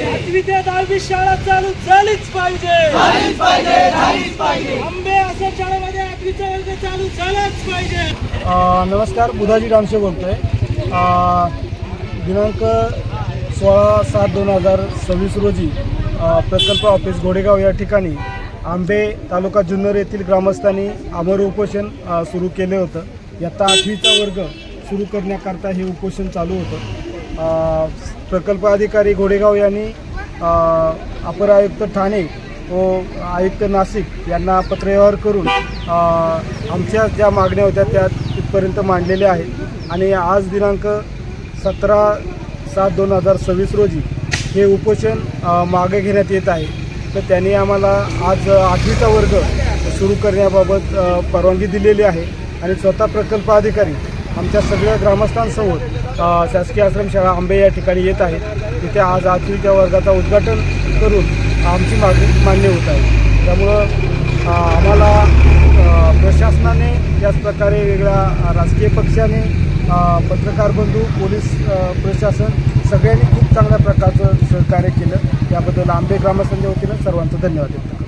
8वी ते 10वी शाळा चालू झालीच पाहिजे. आंबे असं शाळेमध्ये 8वीचा वर्ग चालू झालाच पाहिजे. नमस्कार, बुधाजी डामशे बोलतोय. दिनांक 16/7/2026 रोजी प्रकल्प ऑफिस घोडेगाव या ठिकाणी आंबे तालुका जुन्नर येथील ग्रामस्थांनी आमरण उपोषण सुरू केले होतं. इयत्ता 8वीचा वर्ग सुरू करण्याकरता हे उपोषण चालू होतं. प्रकल्प अधिकारी घोडेगाव यांनी अपर आयुक्त ठाणे व आयुक्त नाशिक यांना पत्रव्यवहार करून आमच्या ज्या मागण्या होत्या त्या तिथपर्यंत मांडलेल्या आहेत. आणि आज दिनांक 17/7/2026 रोजी हे उपोषण मागे घेण्यात येत आहे. तर त्यांनी आम्हाला आज 8वीचा वर्ग सुरू करण्याबाबत परवानगी दिलेली आहे. आणि स्वतः प्रकल्प अधिकारी आमच्या सगळ्या ग्रामस्थांसमोर शासकीय आश्रमशाळा आंबे या ठिकाणी येत आहेत. तिथे आज 8वीच्या वर्गाचा उद्घाटन करून आमची मागणी मान्य होत आहे. त्यामुळं आम्हाला प्रशासनाने त्याचप्रकारे वेगळ्या राजकीय पक्षाने, पत्रकार बंधू, पोलीस प्रशासन सगळ्यांनी खूप चांगल्या प्रकारचं सहकार्य केलं. त्याबद्दल आंबे ग्रामस्थांच्या वतीनं सर्वांचं धन्यवाद देतो.